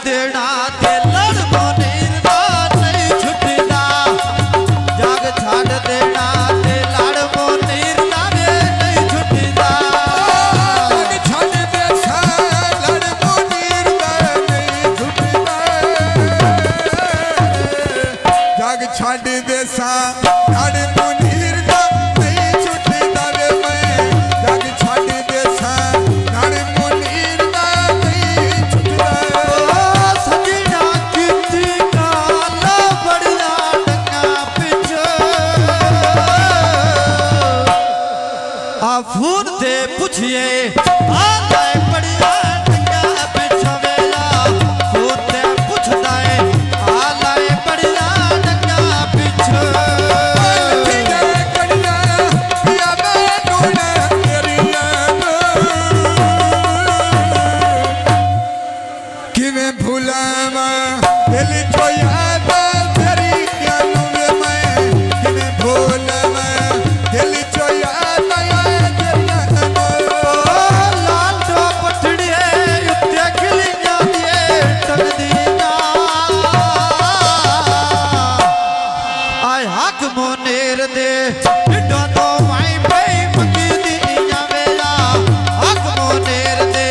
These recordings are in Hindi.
देना ते लड़ मोनीर दा नहीं छुटदा जाग छाड़ देना ते लड़ मोनीर दा नहीं छुटदा छड़ दे सा लड़ मोनीर दा नहीं छुटदा जाग छड़ दे सा लड़ मोनीर दा नहीं छुटदा वे मैं जाग छड़ दे सा लड़ मोनीर दा नहीं छुटदा सजना किती काला बड़िया डंगा पिछे आ फून ते पुछिए आले बड़िया डंगा पिछे वेला फून ते पुछदा है आले बड़िया डंगा पिछे किवें भूलावा दिल तो याद तेरी यादों में मैं किवें भूलावा दिल तो याद आया तेरी यादों लाल तो पटड़िए उत्ते खिलियां दिए तकदीना आय हक मोनेर दे डिडो तो माई पई मंगी दियां वेला हक मोनेर दे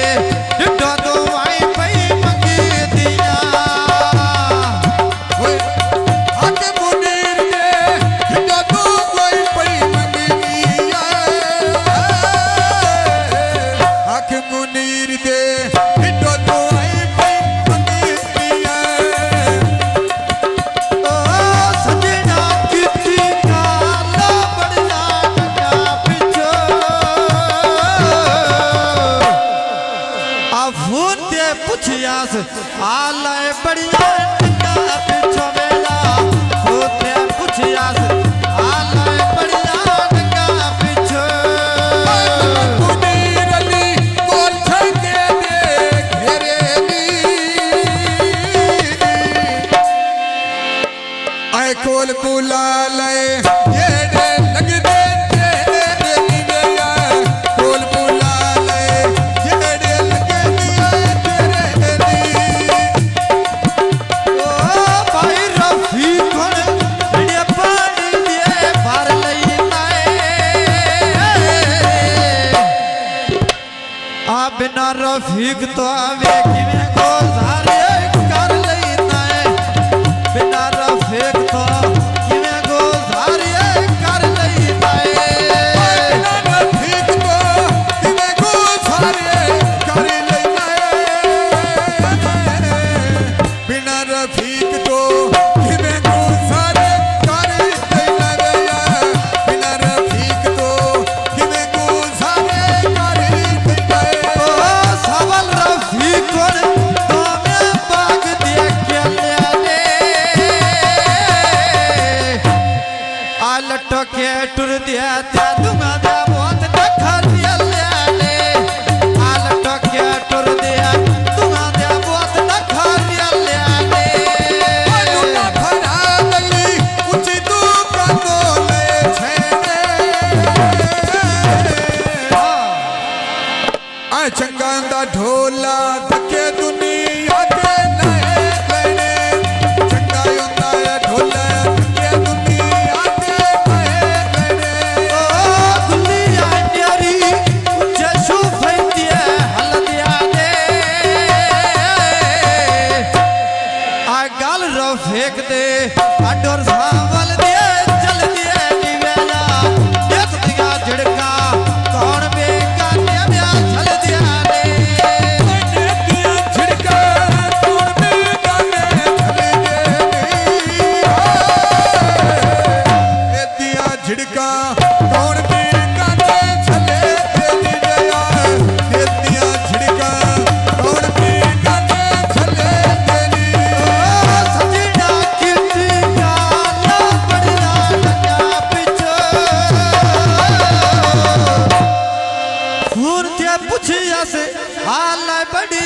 डिडो तो माई पई मंगी दियां हक मुनीर दे हिंदा तो कोई पई मंगनिया हक मुनीर दे हिंदा तो आई पई मंगनिया ओ सजना किती काला बड़िया डंगा पिछे आ फून ते पुछियास आले बड़िया डंगा पिछे वेला फून ते पुछियास आले बड़िया डंगा पिछे मुनीर अली कोल छंगे दे घेरे दी आए कोल बुला ले येड़े लग दे तेरे दिया कोल बुला ले येड़े लग दिया तेरे दी ओ भाई रफीक हुण बिड़े पानी दे भर लईंदा आ बिना रफीक तो आवे किवें गुजारे कर लईंदा बिना रफीक तो किवें गुजारे कर लईंदा बिना ठीक तो किवें गुजारे कर लेना बिना रफीक तो किवें गुजारे कर लेना बिना रफीक तो किवें गुजारे कर लेना ओ सवाल रफीक हुण तो मैं बाग दे के लिया दे आ लटो के टुर दिया त्या दुआ दा बहुत देखा दिया लिया दे आ लटो के टुर दिया दुआ दा बहुत देखा दिया लिया दे लूटा खरा गली ऊंची तू कंदोले छेने आ चंगा दा ढोला धके दुनिया के नए लेने चंगा होंदा है ढोला धके दुनिया के नए लेने ओ दुनिया न्यारी उच्चे शूफै दिया हल दिया दे आ गल रफीक दे अडोर सावल दिया चल दिया निवेला देख दिया झड़का कौन बेगाने ब्याह चल दिया दे झिड़का कौन में गाने चले गए दिया झिड़का कौन में गाने चले गया दिया झिड़का कौन में गाने चले गए सजना किती काला बड़िया डंगा पिछे फून ते पुछिया से हाल बड़ी